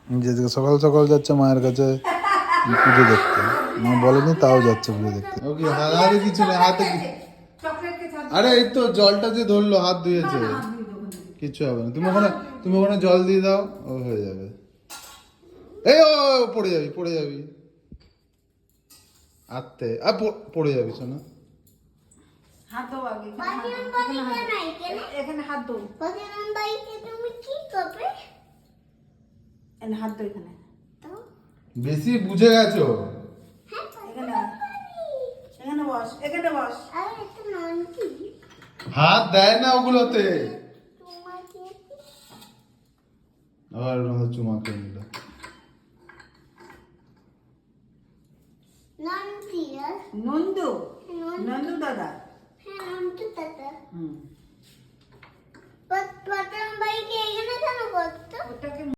যেদিকে সকাল সকাল যাচ্ছে মায়ের কাছে পুজো দেখতে, মা বলেনি তাও যাচ্ছে পুজো দেখতে। ওকে হাতে কিছু নেই, হাতে আরে এই তো জলটা যে ধরলো হাত ধুয়েছে, কিছু হবে না। তুমি ওখানে জল দিয়ে দাও, ও হয়ে যাবে। এই ও পড়ে যাবি, পড়ে যাবি, আত্তে পড়ে যাবি শোনা। হাত দাও আগে, এখানে হাত দাও, তুমি কি করবে? এখানে হাত দাও, এখানে বেশি বুঝে গেছো। এখানে বস, এখানে বস। হাত দেয় না ওগুলোতে। আবার চুমা খেয়ে নিল। নন্দু, নন্দু দাদা। প্রথম বাইকে এখানে কেন করতো? ওটাকে